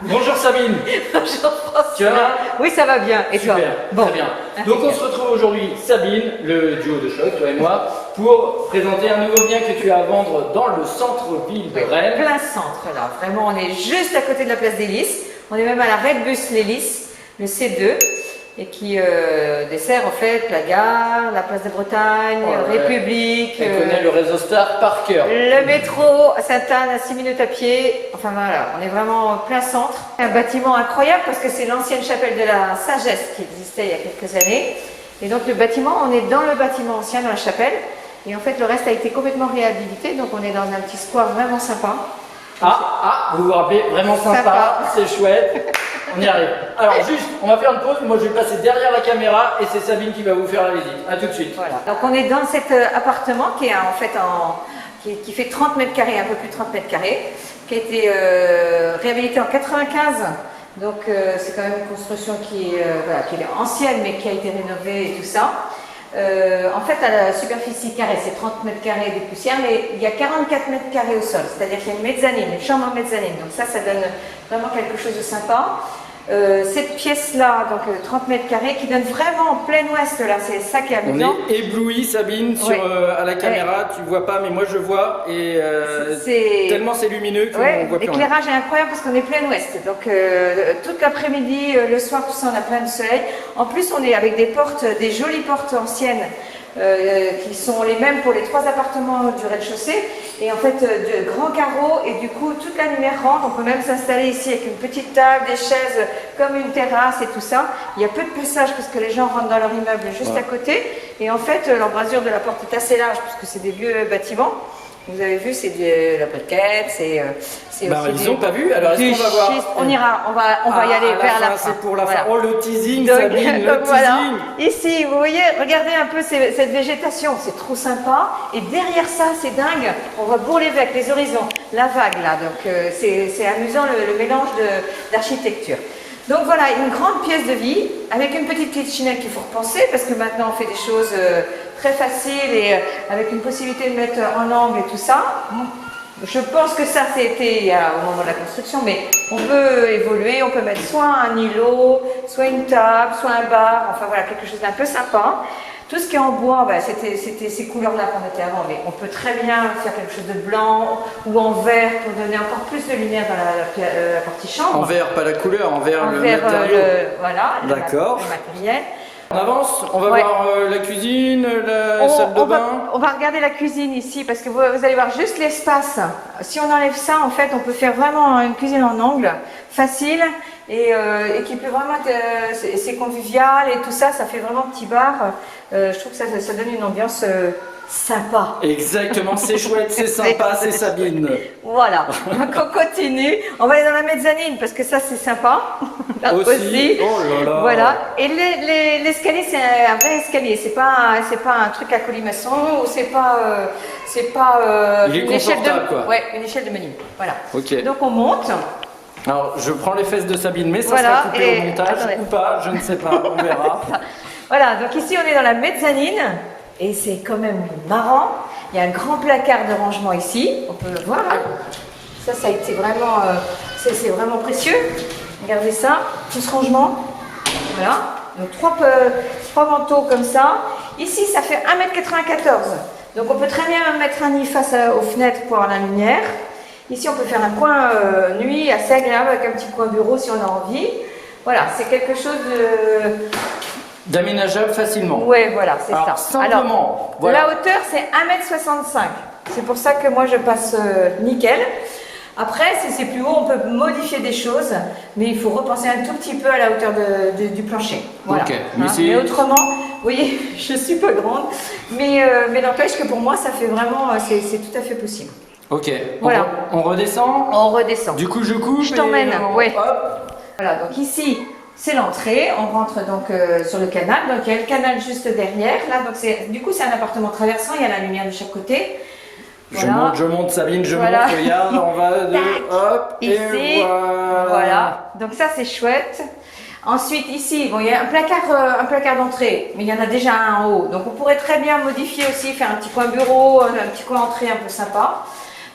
Bonjour Sabine. Bonjour François. Tu vas bien? Oui, ça va bien. Et Super, toi? Bon. très bien. Donc on se retrouve aujourd'hui, Sabine, le duo de choc, toi et moi, pour présenter un nouveau bien que tu as à vendre dans le centre-ville de Rennes. Plein centre là. Vraiment, on est juste à côté de la place des Lys. On est même à la Redbus Les Lys, le C2. Et qui dessert en fait la gare, la place de Bretagne, République. Elle connaît le réseau Star par cœur. Le métro à Sainte-Anne à 6 minutes à pied. Enfin voilà, on est vraiment en plein centre. Un bâtiment incroyable parce que c'est l'ancienne chapelle de la Sagesse qui existait il y a quelques années. Et donc le bâtiment, on est dans le bâtiment ancien, dans la chapelle. Et en fait le reste a été complètement réhabilité. Donc on est dans un petit square vraiment sympa. Vous vous rappelez, vraiment sympa. C'est chouette. On y arrive. Alors juste, on va faire une pause, moi je vais passer derrière la caméra et c'est Sabine qui va vous faire la visite. A tout de suite. Voilà. Donc on est dans cet appartement qui est en fait qui fait 30 mètres carrés, un peu plus de 30 mètres carrés, qui a été réhabilité en 95. Donc c'est quand même une construction qui est ancienne mais qui a été rénovée et tout ça. En fait, à la superficie carrée, c'est 30 mètres carrés des poussières, mais il y a 44 mètres carrés au sol, c'est-à-dire qu'il y a une mezzanine, une chambre en mezzanine, donc ça donne vraiment quelque chose de sympa. Cette pièce-là, donc 30 mètres carrés, qui donne vraiment en plein ouest, là, c'est ça qui est amusant. On est ébloui, Sabine, à la caméra, tu ne vois pas, mais moi je vois, et tellement c'est lumineux qu'on voit plus rien. L'éclairage est incroyable parce qu'on est plein ouest, donc toute l'après-midi, le soir, tout ça, on a plein de soleil. En plus, on est avec des portes, des jolies portes anciennes, qui sont les mêmes pour les 3 appartements du rez-de-chaussée, et en fait de grands carreaux, et du coup toute la lumière rentre. On peut même s'installer ici avec une petite table, des chaises, comme une terrasse et tout ça. Il y a peu de passage parce que les gens rentrent dans leur immeuble juste à côté, et en fait l'embrasure de la porte est assez large puisque c'est des vieux bâtiments. Vous avez vu, c'est de la briquette, c'est aussi ils n'ont pas vu, alors est-ce qu'on va voir? On ira, on va y aller vers la fin. C'est pour la fin. Oh, le teasing, donc, Sabine, le voilà. teasing. Ici, vous voyez, regardez un peu cette végétation, c'est trop sympa. Et derrière ça, c'est dingue, on voit Bourg-l'Évêque, les horizons, la vague là. Donc c'est amusant le mélange d'architecture. Donc voilà, une grande pièce de vie avec une petite kitchenette qu'il faut repenser parce que maintenant on fait des choses très faciles et avec une possibilité de mettre en angle et tout ça. Je pense que ça c'était au moment de la construction, mais on peut évoluer, on peut mettre soit un îlot, soit une table, soit un bar, enfin voilà, quelque chose d'un peu sympa. Tout ce qui est en bois, c'était ces couleurs-là qu'on était avant, mais on peut très bien faire quelque chose de blanc ou en vert pour donner encore plus de lumière dans la partie chambre. En vert, pas la couleur, en vert le matériau. Voilà, d'accord. Le matériel. On avance, on va voir la cuisine, la salle de bain. On va regarder la cuisine ici parce que vous allez voir juste l'espace. Si on enlève ça, en fait, on peut faire vraiment une cuisine en angle, facile et qui peut vraiment être, c'est convivial et tout ça, ça fait vraiment petit bar. Je trouve que ça donne une ambiance sympa. Exactement, c'est chouette, c'est sympa, c'est Sabine. Voilà, donc on continue. On va aller dans la mezzanine parce que ça c'est sympa. Là aussi. Oh là là. Voilà. Et l'escalier c'est un vrai escalier. C'est pas un truc à colimaçon ou c'est pas une échelle de une échelle de menuing. Voilà. Ok. Donc on monte. Alors je prends les fesses de Sabine, mais ça sera coupé au montage ou pas, je ne sais pas, on verra. Voilà. Donc ici on est dans la mezzanine. Et c'est quand même marrant, il y a un grand placard de rangement ici, on peut le voir. Hein. Ça a été vraiment, c'est vraiment précieux. Regardez ça, tout ce rangement. Voilà, donc 3 manteaux comme ça. Ici, ça fait 1,94 m. Donc on peut très bien mettre un lit face aux fenêtres pour avoir la lumière. Ici, on peut faire un coin nuit assez agréable avec un petit coin bureau si on a envie. Voilà, c'est quelque chose d'aménageable facilement. Oui, voilà, c'est ça. Simplement, alors, la hauteur, c'est 1,65 m. C'est pour ça que moi, je passe nickel. Après, si c'est plus haut, on peut modifier des choses, mais il faut repenser un tout petit peu à la hauteur du plancher. Voilà. Okay. Mais autrement, vous voyez, je suis pas grande, mais n'empêche que pour moi, ça fait vraiment, c'est tout à fait possible. Ok, voilà. On redescend. On redescend. Du coup, je coupe. Je t'emmène, oui. Voilà, donc ici, c'est l'entrée, on rentre donc sur le canal, donc il y a le canal juste derrière, là, donc du coup c'est un appartement traversant, il y a la lumière de chaque côté. Voilà. Je monte Sabine, je monte, regarde, on va hop, ici, et voilà, donc ça c'est chouette. Ensuite ici, bon, il y a un placard d'entrée, mais il y en a déjà un en haut, donc on pourrait très bien modifier aussi, faire un petit coin bureau, un petit coin entrée un peu sympa.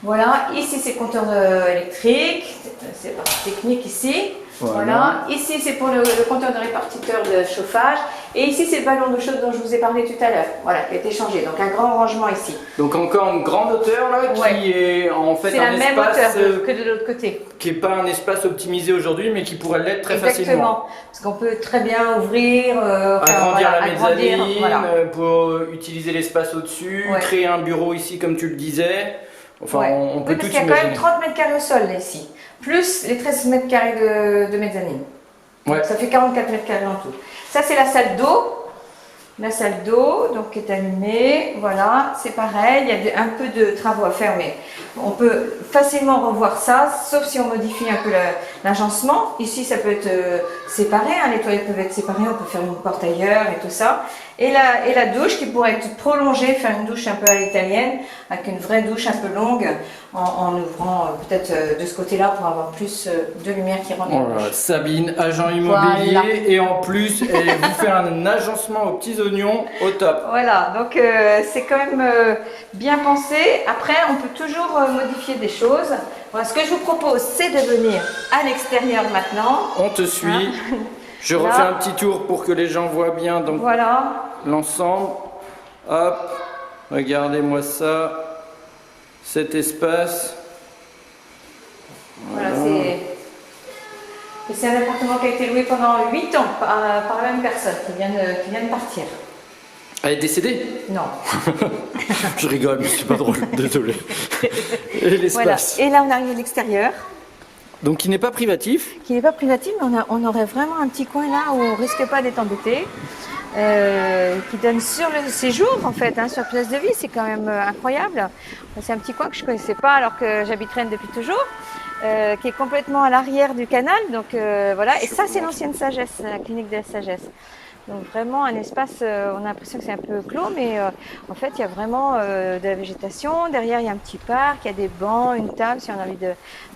Voilà, ici c'est compteur électrique, c'est la partie technique ici. Voilà. Voilà. Ici, c'est pour le compteur de répartiteur de chauffage. Et ici, c'est le ballon d'eau chaude dont je vous ai parlé tout à l'heure. Voilà, qui a été changé. Donc, un grand rangement ici. Donc encore une grande hauteur là, qui est en fait C'est un la même espace hauteur que de l'autre côté. qui n'est pas un espace optimisé aujourd'hui, mais qui pourrait l'être très Exactement. facilement. Parce qu'on peut très bien ouvrir, Agrandir la mezzanine, voilà. pour utiliser l'espace au-dessus, Ouais. créer un bureau ici comme tu le disais. Enfin, Ouais. on peut Oui, tout parce qu'il y a quand même imaginer. 30 mètres carrés au sol là, ici. Plus les 13 mètres carrés de mezzanine. Ouais. Donc, ça fait 44 mètres carrés en tout. Ça, c'est la salle d'eau. La salle d'eau, donc qui est allumée, voilà, c'est pareil, il y a un peu de travaux à faire, mais on peut facilement revoir ça, sauf si on modifie un peu l'agencement. Ici, ça peut être séparé, hein, les toilettes peuvent être séparées, on peut faire une porte ailleurs et tout ça. Et la douche qui pourrait être prolongée, faire une douche un peu à l'italienne, avec une vraie douche un peu longue, en ouvrant peut-être de ce côté-là pour avoir plus de lumière qui rentre dans la Voilà, douche. Sabine, agent immobilier, Voilà. et en plus, elle vous fait un agencement aux petits oignons au top. Voilà, donc c'est quand même bien pensé. Après, on peut toujours modifier des choses. Voilà, ce que je vous propose, c'est de venir à l'extérieur maintenant. On te suit. Hein. Je Là. refais un petit tour pour que les gens voient bien donc Voilà, l'ensemble. Hop, regardez-moi ça. Cet espace. voilà, c'est un appartement qui a été loué pendant 8 ans par la même personne qui vient de partir. Elle est décédée? Non. Je rigole, mais c'est pas drôle, désolé. Et Voilà. l'espace. Et là, on arrive à l'extérieur, Donc il n'est pas privatif. qui n'est pas privatif, mais on aurait vraiment un petit coin là où on risque pas d'être embêté. Qui donne sur le séjour en fait, hein, sur Place de Vie, c'est quand même incroyable. C'est un petit coin que je connaissais pas alors que j'habite Rennes depuis toujours, qui est complètement à l'arrière du canal, donc voilà. Et ça, c'est l'ancienne Sagesse, la clinique de la Sagesse. Donc vraiment un espace, on a l'impression que c'est un peu clos, mais en fait il y a vraiment de la végétation. Derrière il y a un petit parc, il y a des bancs, une table si on a envie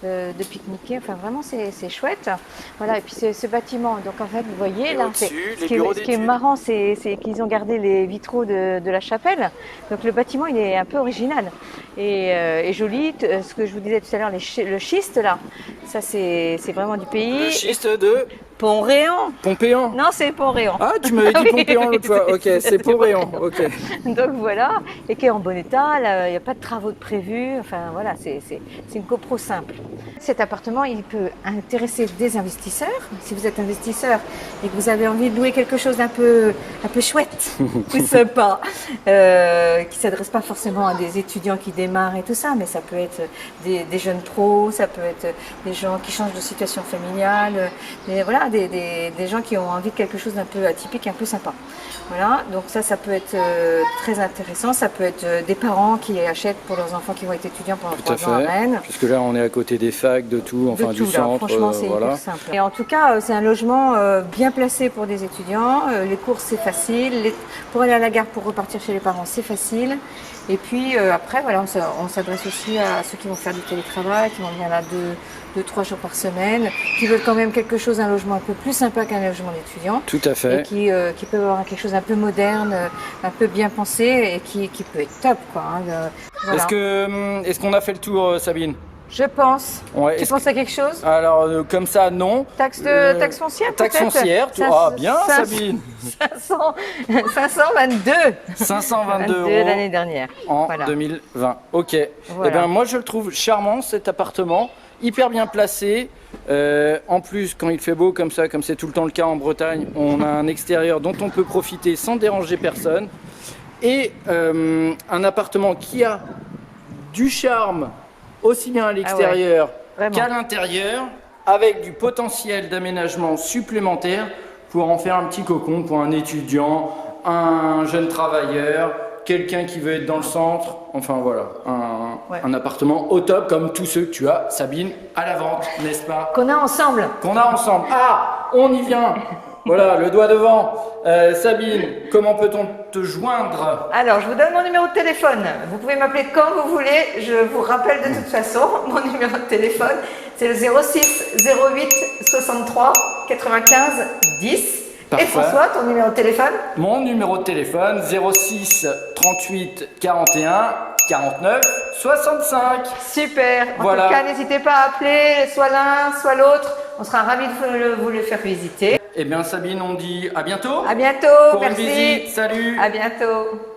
de pique-niquer. Enfin vraiment c'est chouette. Voilà, et puis ce bâtiment, donc en fait vous voyez Et là, au-dessus, ce les qui bureaux est d'études. marrant, c'est qu'ils ont gardé les vitraux de la chapelle. Donc le bâtiment il est un peu original et joli. Ce que je vous disais tout à l'heure, le schiste là, ça c'est vraiment du pays. Le schiste de Pont-Réan. Pompéan. Non, c'est Pont-Réan. Ah, tu m'avais dit Oui, Pompéan l'autre fois. Ok, c'est Pompéan. Ok. Donc voilà, et qui est en bon état, il n'y a pas de travaux de prévus, enfin voilà, c'est une copro simple. Cet appartement, il peut intéresser des investisseurs. Si vous êtes investisseur et que vous avez envie de louer quelque chose d'un peu chouette, plus sympa, qui ne s'adresse pas forcément à des étudiants qui démarrent et tout ça, mais ça peut être des jeunes pros, ça peut être des gens qui changent de situation familiale, voilà, des gens qui ont envie de quelque chose d'un peu atypique, un peu sympa. Voilà, donc ça peut être très intéressant. Ça peut être des parents qui achètent pour leurs enfants qui vont être étudiants pendant Tout à 3 ans à fait. Rennes. Puisque là, on est à côté des facs, de tout, enfin De du tout, là. centre. Franchement, c'est voilà. hyper simple. Et en tout cas, c'est un logement bien placé pour des étudiants. Les courses, c'est facile. Pour aller à la gare, pour repartir chez les parents, c'est facile. Et puis après, voilà, on s'adresse aussi à ceux qui vont faire du télétravail, qui vont venir là 2-3 jours par semaine, qui veulent quand même quelque chose, un logement un peu plus sympa qu'un logement d'étudiant. Tout à Et fait. qui peuvent avoir quelque chose un peu moderne, un peu bien pensé et qui peut être top, quoi. Hein, voilà. Est-ce qu'on a fait le tour, Sabine? Je pense. Ouais, Tu est-ce penses à quelque chose? Alors, comme ça, non. Taxe foncière, Taxe peut-être? foncière. Ah, bien, Sabine. 522. 522 euros l'année dernière. en Voilà. 2020. Ok. Voilà. Eh bien, moi, je le trouve charmant, cet appartement. Hyper bien placé. En plus, quand il fait beau comme ça, comme c'est tout le temps le cas en Bretagne, on a un extérieur dont on peut profiter sans déranger personne. Et un appartement qui a du charme aussi bien à l'extérieur Vraiment. qu'à l'intérieur, avec du potentiel d'aménagement supplémentaire pour en faire un petit cocon pour un étudiant, un jeune travailleur, quelqu'un qui veut être dans le centre. Enfin voilà, un appartement au top comme tous ceux que tu as, Sabine, à la vente, n'est-ce pas? Qu'on a ensemble. Qu'on a ensemble. Ah, on y vient. Voilà, le doigt devant. Sabine, comment peut-on te joindre? Alors, je vous donne mon numéro de téléphone. Vous pouvez m'appeler quand vous voulez. Je vous rappelle de toute façon mon numéro de téléphone. C'est le 06 08 63 95 10. Parfait. Et François, ton numéro de téléphone? Mon numéro de téléphone 06 38 41 49 65. Super. En Voilà. tout cas, n'hésitez pas à appeler soit l'un, soit l'autre. On sera ravis de vous le faire visiter. Eh bien Sabine, on dit à bientôt. À bientôt. Pour Merci. une visite. Salut. À bientôt.